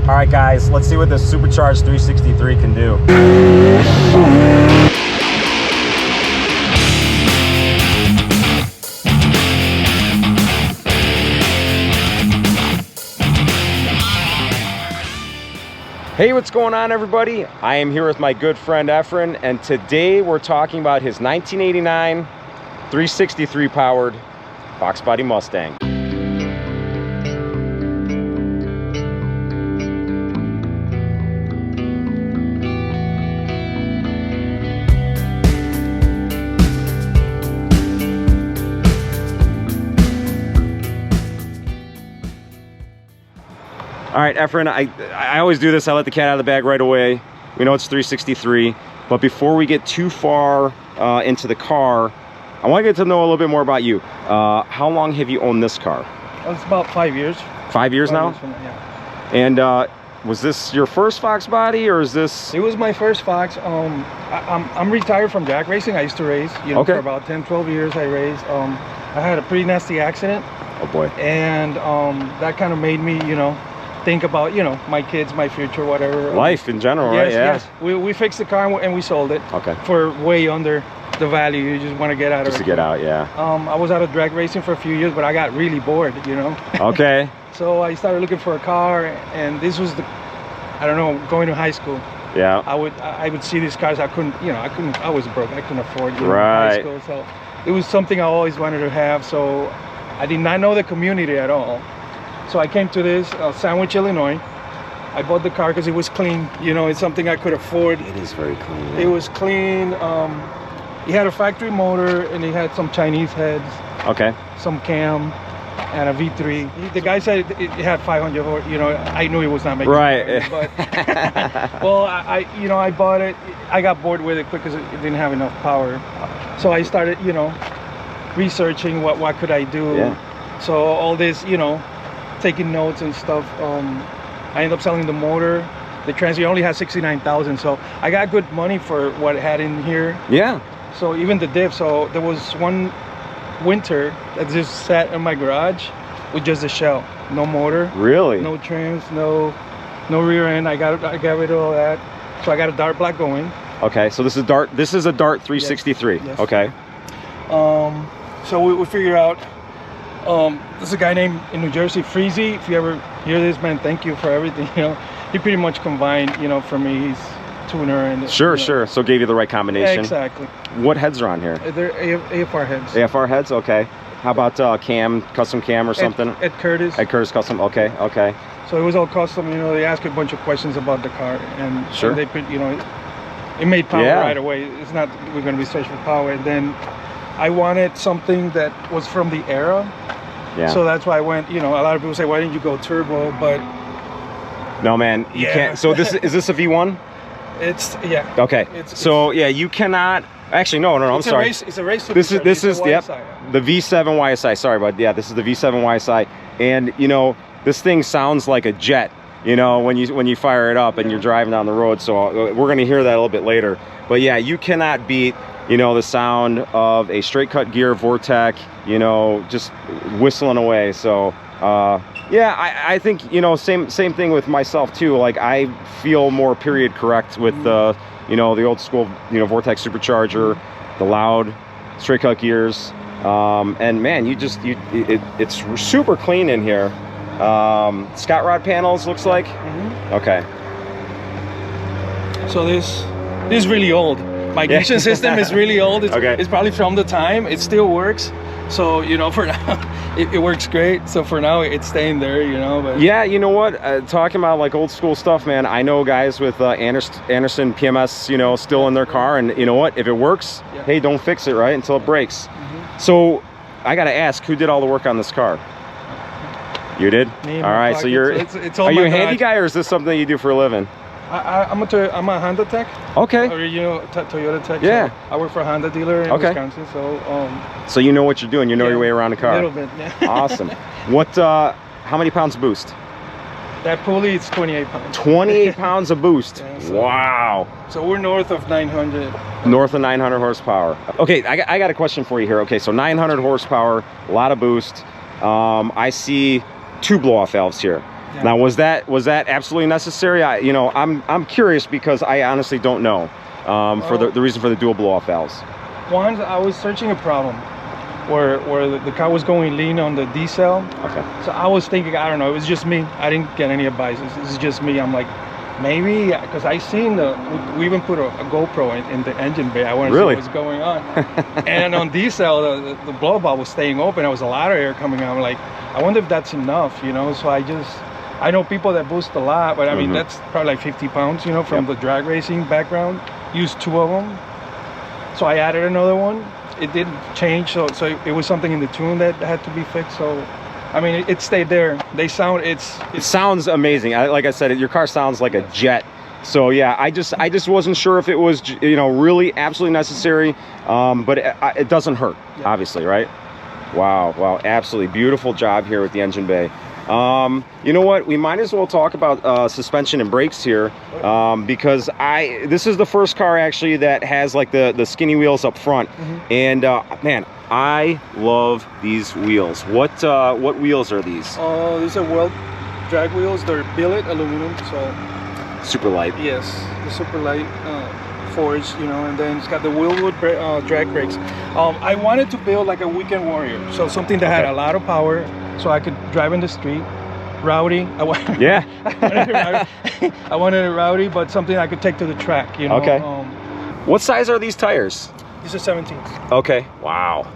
All right, guys, let's see what this supercharged 363 can do. Hey, what's going on, everybody? I am here with my good friend Efrain, and today we're talking about his 1989 363 powered Foxbody Mustang. All right, Efrain, I always do this. I let the cat out of the bag right away. We know it's 363, but before we get too far into the car, I want to get to know a little bit more about you. How long have you owned this car? It's about 5 years. 5 years now? Years yeah. And was this your first Foxbody, or is this? It was my first Fox. I'm retired from jack racing. I used to race, for about 10, 12 years I raced. I had a pretty nasty accident. Oh boy. And that kind of made me, think about, my kids, my future, whatever. Life in general, yes, right? Yeah. Yes. We fixed the car and we sold it. Okay. For way under the value. You just want to get out of it. Just to get out, yeah. I was out of drag racing for a few years, but I got really bored, Okay. So I started looking for a car, and this was going to high school. Yeah. I would see these cars. I was broke. I couldn't afford right. high school. So it was something I always wanted to have. So I did not know the community at all. So I came to this Sandwich, Illinois. I bought the car because it was clean. It's something I could afford. It is very clean. Yeah. It was clean. It had a factory motor, and it had some Chinese heads. Okay. Some cam, and a V3. The guy said it had 500 horse. I knew it was not making right. But well, I bought it. I got bored with it quick because it didn't have enough power. So I started, researching what could I do. Yeah. So all this, taking notes and stuff. I ended up selling the motor. The transmission only had 69,000, so I got good money for what it had in here. Yeah. So even the diff. So there was one winter that just sat in my garage with just a shell, no motor. Really? No trans, no rear end. I got rid of all that. So I got a Dart Black going. Okay. So this is Dart. This is a Dart 363. Yes. Okay. So we figure out. There's a guy named in New Jersey, Freezy. If you ever hear this, man, thank you for everything. He pretty much combined, for me, he's tuner and sure. So gave you the right combination. Yeah, exactly. What heads are on here? They're AFR heads. AFR heads, okay. How about custom cam or something? At Curtis. At Curtis Custom, okay. So it was all custom. They asked a bunch of questions about the car, and sure. And they put, it made power right away. It's not we're going to be searching for power. And then I wanted something that was from the era. Yeah. So that's why I went, a lot of people say, why didn't you go turbo? But no, man, you can't. So is this a V1? Yeah. Okay. You cannot. Actually, no. I'm sorry. It's a race. This is the V7 YSi. Sorry, but yeah, this is the V7 YSi, and this thing sounds like a jet. When you fire it up and you're driving down the road. So we're gonna hear that a little bit later. But yeah, you cannot beat. The sound of a straight cut gear Vortech, just whistling away. So, I think, same thing with myself too. Like I feel more period correct with the, the old school, Vortech Supercharger, the loud straight cut gears. And man, it's super clean in here. Scott rod panels looks like. Okay. So this is really old. My ignition system is really old. It's probably from the time. It still works. So, for now, it works great. So for now, it's staying there, But yeah, you know what? Talking about like old school stuff, man. I know guys with Anderson PMS, still in their car. And you know what? If it works, hey, don't fix it, right? Until it breaks. So I got to ask, who did all the work on this car? You did? All right. So are you a handy guy, or is this something you do for a living? I'm a Honda tech. Okay. Or Toyota tech. Yeah. So I work for a Honda dealer in Wisconsin. So you know what you're doing. You know your way around a car. A little bit. Yeah. Awesome. How many pounds of boost? That pulley, it's 28 pounds. 28 pounds of boost. Yeah, wow. So we're north of 900. North of 900 horsepower. Okay, I got a question for you here. Okay, so 900 horsepower, a lot of boost. I see two blow-off valves here. Yeah. Now, was that absolutely necessary? I'm curious because I honestly don't know for the reason for the dual blow-off valves. Once I was searching a problem where the car was going lean on the D-cell. Okay. So I was thinking, I don't know, it was just me. I didn't get any advice. This is just me. I'm like, maybe, because I seen we even put a GoPro in the engine bay. I wanted to see what was going on. And on D-cell, the blow valve was staying open. There was a lot of air coming out. I'm like, I wonder if that's enough, you know? So I know people that boost a lot, but I mean, that's probably like 50 pounds, you know, from the drag racing background. Used 2 of them. So I added another one. It didn't change, so it was something in the tune that had to be fixed. So I mean, it stayed there. It sounds amazing. Like I said, your car sounds like a jet. So yeah, I just wasn't sure if it was, you know, really absolutely necessary, but it doesn't hurt, obviously, right? Wow, absolutely beautiful job here with the engine bay. You know what, we might as well talk about suspension and brakes here, because this is the first car actually that has like the skinny wheels up front. And man, I love these wheels. What wheels are these? These are weld drag wheels. They're billet aluminum, so super light. Yes, the super light forged, you know, and then it's got the wheelwood drag brakes. I wanted to build like a weekend warrior, so something that had a lot of power, so I could drive in the street, rowdy. I wanted it rowdy, but something I could take to the track, you know. Okay. What size are these tires? These are 17s. Okay. Wow.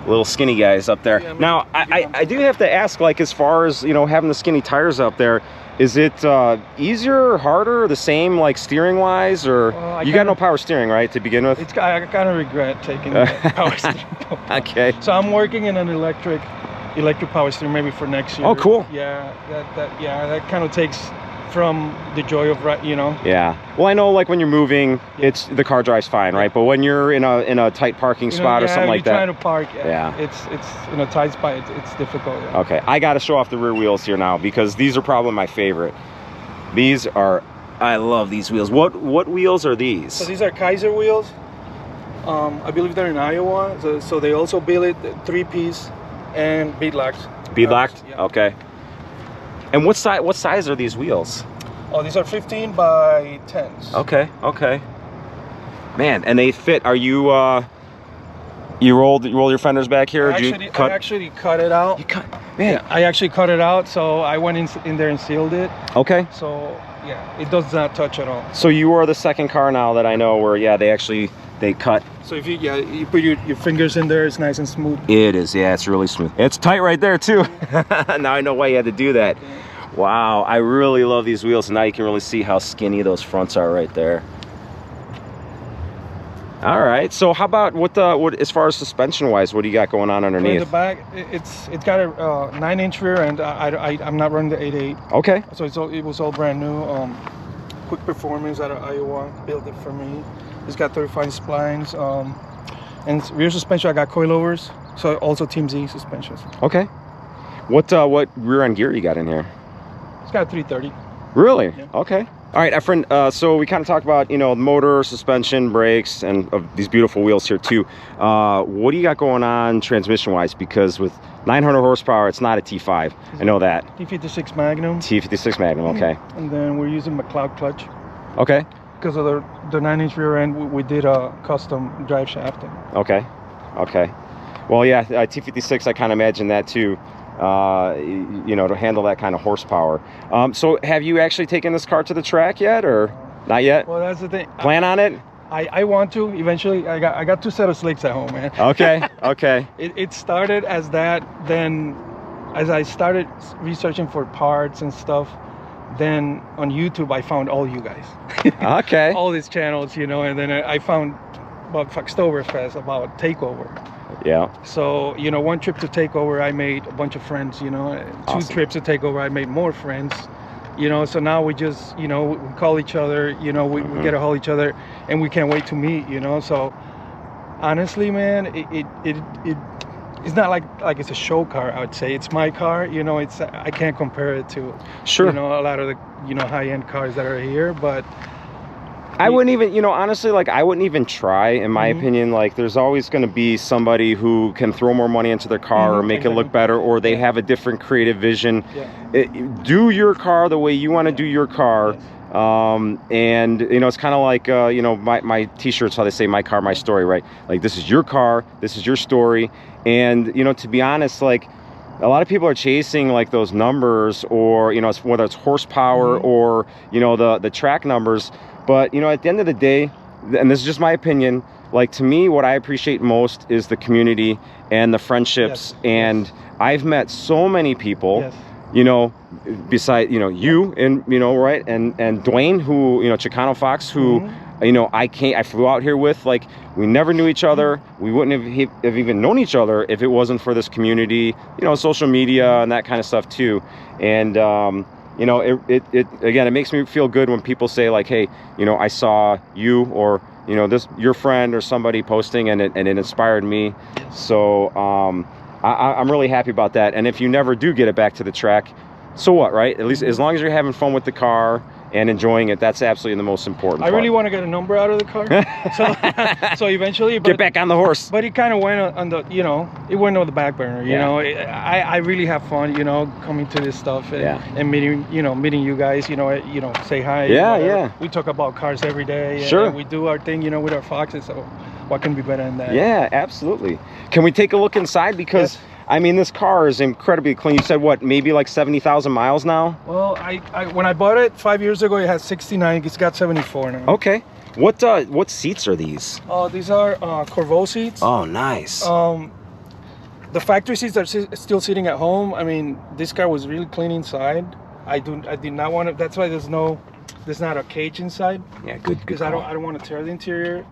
Little skinny guys up there. Yeah, now, I do have to ask, like, as far as, you know, having the skinny tires up there, is it easier, harder, the same, like, steering-wise, or you got no power steering, right, to begin with? I kind of regret taking the power steering. Okay. So I'm working in an electric power steering maybe for next year. Oh, cool. Yeah, that kind of takes from the joy of, you know. Yeah. Well, I know, like, when you're moving, the car drives fine, right? But when you're in a tight parking spot or something like that, trying to park, it's in a tight spot, it's difficult. Yeah. Okay, I got to show off the rear wheels here now, because these are probably my favorite. I love these wheels. What wheels are these? So these are Kaiser wheels. I believe they're in Iowa. So they also build it 3-piece and beadlocked. Beadlocked? Yeah. Okay. And what size are these wheels? Oh, these are 15 by 10s. Okay. Man, and they fit. Are you you roll your fenders back here? I actually cut it out. You cut, man. Yeah, I actually cut it out, so I went in there and sealed it. Okay. So yeah, it does not touch at all. So you are the second car now that I know where they cut. So if you put your fingers in there, it's nice and smooth. It is, yeah, it's really smooth. It's tight right there too. Now I know why you had to do that. Wow, I really love these wheels, and now you can really see how skinny those fronts are right there. All right, so how about what as far as suspension wise, what do you got going on underneath? In the back, it's got a 9-inch rear end. I'm not running the 8.8. Okay. So it was all brand new. Quick Performance out of Iowa built it for me. It's got 35 splines. And rear suspension, I got coilovers. So also Team Z suspensions. Okay. What rear end gear you got in here? It's got a 330. Really? Yeah. Okay. All right, Efrain, so we kind of talked about, you know, motor, suspension, brakes, and these beautiful wheels here too. What do you got going on transmission-wise? Because with 900 horsepower, it's not a T5. I know that. T56 Magnum. T56 Magnum, okay. And then we're using McLeod Clutch. Okay. Because of the 9-inch rear end, we did a custom drive shaft. Okay. Well, yeah, T56, I kind of imagine that too. You know, to handle that kind of horsepower. So have you actually taken this car to the track yet, or not yet? Well, that's the thing. Plan on it? I want to eventually. I got 2 sets of slicks at home, man. Okay. It started as that. Then as I started researching for parts and stuff, then on YouTube I found all you guys. Okay. All these channels, you know, and then I found about Foxtoberfest, about Takeover. Yeah. So, you know, 1 trip to Takeover, I made a bunch of friends, you know. Awesome. 2 trips to Takeover, I made more friends, you know. So now we just, you know, we call each other, you know, we get to hold each other, and we can't wait to meet, you know. So honestly, man, it's not like it's a show car, I would say. It's my car, you know. I can't compare it to, sure, you know, a lot of the, you know, high-end cars that are here, but I wouldn't even, you know, honestly, like I wouldn't even try, in my opinion. Like there's always going to be somebody who can throw more money into their car or make it look better, or they have a different creative vision. Do your car the way you want to do your car. And you know, it's kind of like you know, my t-shirts, how they say my car, my story, right? Like this is your car, this is your story. And you know, to be honest, like a lot of people are chasing like those numbers, or you know, whether it's horsepower or you know, the track numbers. But you know, at the end of the day, and this is just my opinion, like to me, what I appreciate most is the community and the friendships. And I've met so many people, you know, beside, you know, you and, you know, right, and Dwayne, who, you know, Chicano Fox, who, you know, I flew out here with. Like we never knew each other. We wouldn't have even known each other if it wasn't for this community, you know, social media and that kind of stuff too. And you know, it again, it makes me feel good when people say like, hey, you know, I saw you, or you know, this your friend or somebody posting, and it inspired me. So I'm really happy about that. And if you never do get it back to the track, so what, right? At least as long as you're having fun with the car and enjoying it, that's absolutely the most important part. I really want to get a number out of the car, so eventually, get back on the horse. But it kind of went on the, you know, it went on the back burner. You know, I really have fun, you know, coming to this stuff and meeting you guys. You know, say hi. We talk about cars every day. And we do our thing, you know, with our Foxes. So what can be better than that? Yeah, absolutely. Can we take a look inside? Because I mean, this car is incredibly clean. You said what, maybe like 70,000 miles now? Well, when I bought it 5 years ago, it had 69. It's got 74 now. Okay. What seats are these? These are Corvo seats. Oh, nice. The factory seats are still sitting at home. I mean, this car was really clean inside. I did not want to. That's why there's not a cage inside. Yeah, good. Because I don't want to tear the interior.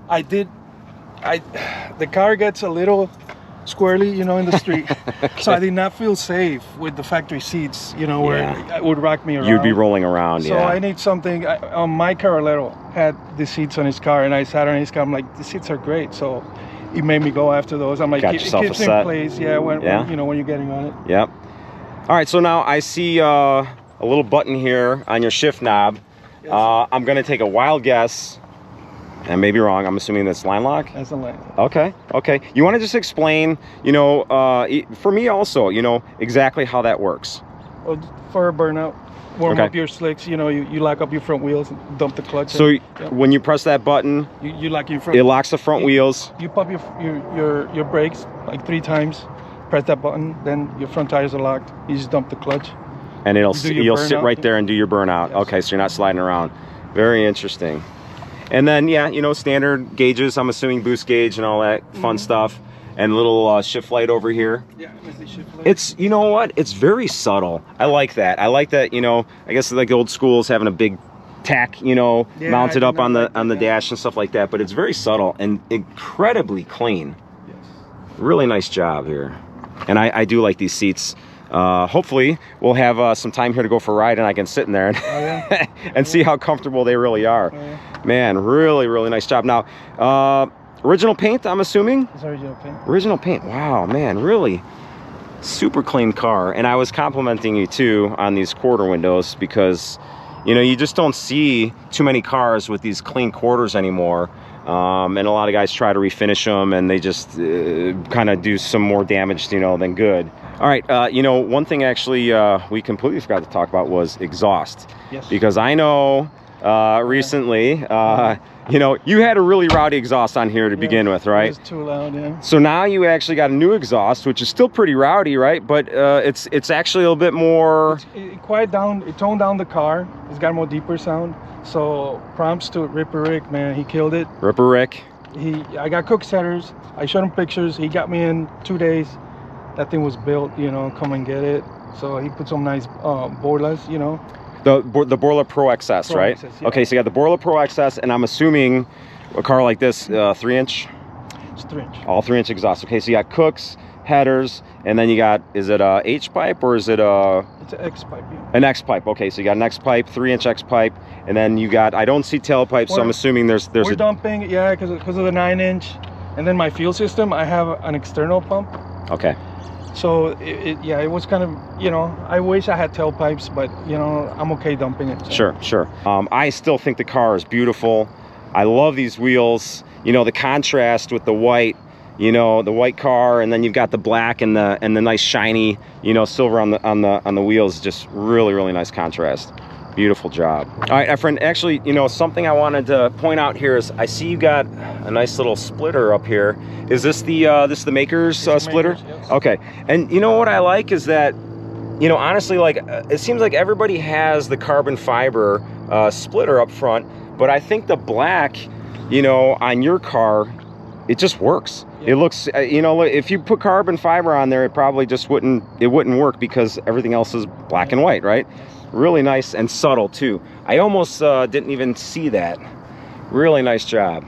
The car gets a little squirrely, you know, in the street. So I did not feel safe with the factory seats, you know, where it would rock me around. You'd be rolling around. So I need something. My Carolero had the seats on his car, and I sat on his car. I'm like, the seats are great. So it made me go after those. I'm like, it keeps in place. When you know, when you're getting on it. Yep. All right, so now I see a little button here on your shift knob. I'm gonna take a wild guess. I may be wrong. I'm assuming that's line lock? That's a line lock. Okay. You want to just explain, you know, for me also, you know, exactly how that works? Well, for a burnout, warm up your slicks, you know, you lock up your front wheels and dump the clutch. So when you press that button, you lock your front. It locks the front wheels. You pump your brakes like 3 times, press that button, then your front tires are locked. You just dump the clutch. And you'll sit right there and do your burnout. Okay, so you're not sliding around. Very interesting. And then, you know, standard gauges, I'm assuming boost gauge and all that fun stuff. And little shift light over here. Yeah, shift light. It's, you know what? It's very subtle. I like that. I like that, you know, I guess like the old schools having a big tack, you know, mounted up on the dash and stuff like that. But it's very subtle and incredibly clean. Yes. Really nice job here. And I do like these seats. Hopefully we'll have some time here to go for a ride, and I can sit in there and, and see how comfortable they really are. Man, really nice job. Now, original paint, I'm assuming? It's original paint. Original paint. Wow, man, really super clean car. And I was complimenting you too on these quarter windows, because you know, you just don't see too many cars with these clean quarters anymore. And a lot of guys try to refinish them, and they just kind of do some more damage, you know, than good. All right, you know, one thing actually we completely forgot to talk about was exhaust. Yes. Because I know recently, you know, you had a really rowdy exhaust on here to begin with, right? It was too loud, yeah. So now you actually got a new exhaust, which is still pretty rowdy, right? But it's actually a little bit more... It quiet down, it toned down the car. It's got a more deeper sound. So prompts to Ripper Rick, man, he killed it. Ripper Rick. I got Cook setters. I showed him pictures. He got me in 2 days. That thing was built, you know, come and get it. So he put some nice Borlas, you know. The Borla Pro XS, right? XS, yeah. Okay, so you got the Borla Pro XS, and I'm assuming a car like this, 3-inch? It's 3-inch. All 3-inch exhaust. Okay, so you got Cooks, headers, and then you got, is it a H-pipe or is it a... It's an X-pipe, yeah. An X-pipe, okay, so you got an X-pipe, 3-inch X-pipe, and then you got, I don't see tailpipes, so I'm assuming there's we're dumping, yeah, because of the 9-inch. And then my fuel system, I have an external pump. Okay. So yeah, it was kind of, you know, I wish I had tailpipes, but you know, I'm okay dumping it. So. Sure. I still think the car is beautiful. I love these wheels. You know, the contrast with the white, you know, the white car, and then you've got the black and the nice shiny, you know, silver on the wheels. Just really nice contrast. Beautiful job. All right, Efrain, actually, you know, something I wanted to point out here is I see you got a nice little splitter up here. Is this the maker's splitter? Makers, yes. Okay. And you know what I like is that, you know, honestly, like it seems like everybody has the carbon fiber splitter up front, but I think the black, you know, on your car, it just works. Yeah. It looks, you know, if you put carbon fiber on there, it probably just wouldn't work because everything else is black and white, right? Really nice and subtle too. I almost didn't even see that. Really nice job.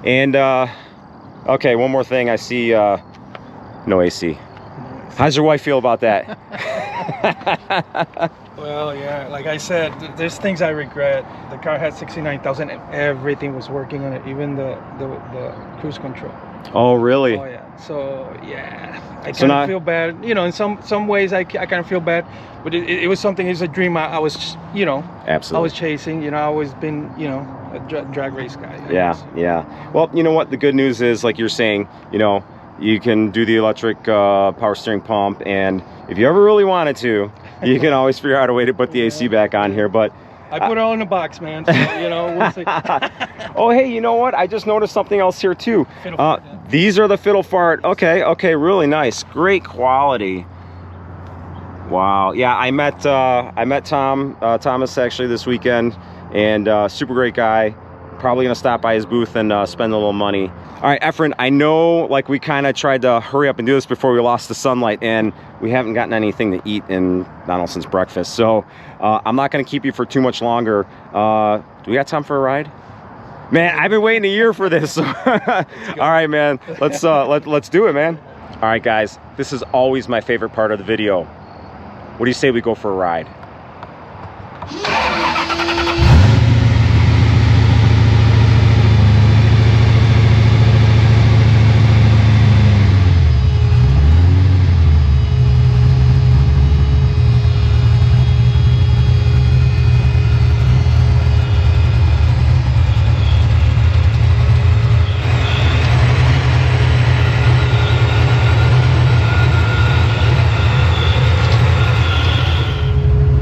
And okay, one more thing. I see no AC. How's your wife feel about that? Well, yeah, like I said, there's things I regret. The car had 69,000 and everything was working on it, even the cruise control. Oh, really? Oh, yeah. So, yeah, I kind of feel bad. You know, in some ways I kind of feel bad, but it was something, it's a dream I was, you know, absolutely, I was chasing. You know, I always been, you know, a drag race guy. Yeah. Well, you know what? The good news is, like you're saying, you know, you can do the electric power steering pump, and if you ever really wanted to, you can always figure out a way to put the AC back on here. But I put it all in the box, man. So, you know, we'll see. Oh, hey, you know what? I just noticed something else here too. These are the fiddle fart. Okay, really nice, great quality. Wow. Yeah, I met Thomas actually this weekend, and super great guy. Probably gonna stop by his booth and spend a little money. All right, Efrain, I know like we kind of tried to hurry up and do this before we lost the sunlight, and we haven't gotten anything to eat in Donald since breakfast. So I'm not gonna keep you for too much longer. Do we got time for a ride? Man, I've been waiting a year for this. All right, man, let's do it, man. All right, guys, this is always my favorite part of the video. What do you say we go for a ride?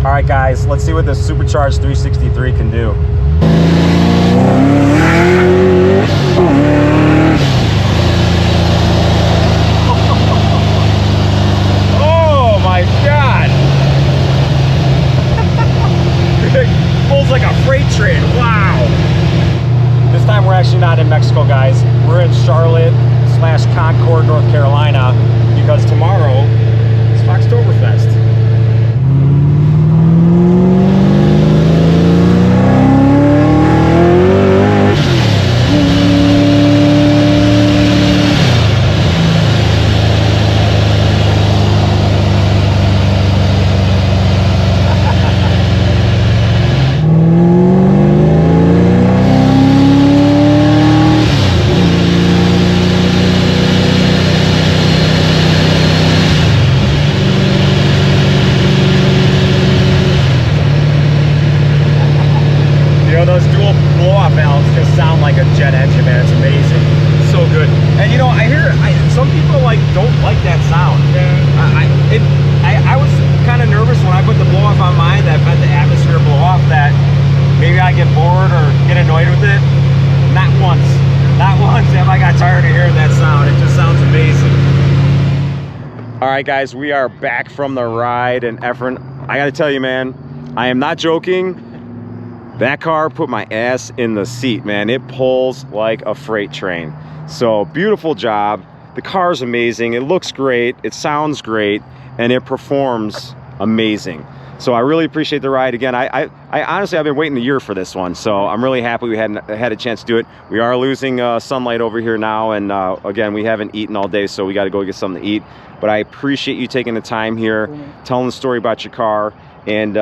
All right, guys, let's see what this Supercharged 363 can do. Oh my God! It pulls like a freight train. Wow! This time we're actually not in Mexico, guys. We're in Charlotte/Concord, North Carolina, because tomorrow is Foxtoberfest. Those dual blow-off valves just sound like a jet engine, man. It's amazing. It's so good. And you know, I hear some people like don't like that sound. Yeah. I was kind of nervous when I put the blow-off on mine, that the atmosphere blow-off, that maybe I get bored or get annoyed with it. Not once have I got tired of hearing that sound. It just sounds amazing. All right, guys, we are back from the ride, and Efrain, I got to tell you, man, I am not joking. That car put my ass in the seat, man. It pulls like a freight train. So beautiful job. The car's amazing. It looks great. It sounds great, and it performs amazing. So I really appreciate the ride. Again, I honestly, I've been waiting a year for this one. So I'm really happy we had a chance to do it. We are losing sunlight over here now, and again, we haven't eaten all day, so we got to go get something to eat. But I appreciate you taking the time here, telling the story about your car, and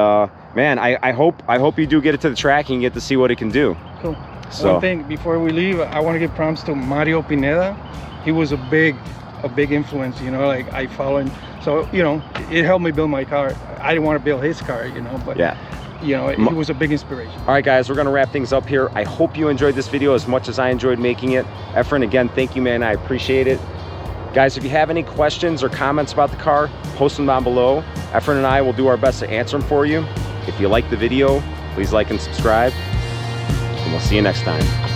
man, I hope you do get it to the track and you get to see what it can do. Cool. So one thing before we leave, I want to give props to Mario Pineda. He was a big influence, you know, like I follow him So, you know, it helped me build my car. I didn't want to build his car, you know, but yeah, you know, it was a big inspiration. All right, guys, we're going to wrap things up here. I hope you enjoyed this video as much as I enjoyed making it. Efrain, again, thank you, man. I appreciate it. Guys, if you have any questions or comments about the car, post them down below. Efrain and I will do our best to answer them for you. If you like the video, please like and subscribe, and we'll see you next time.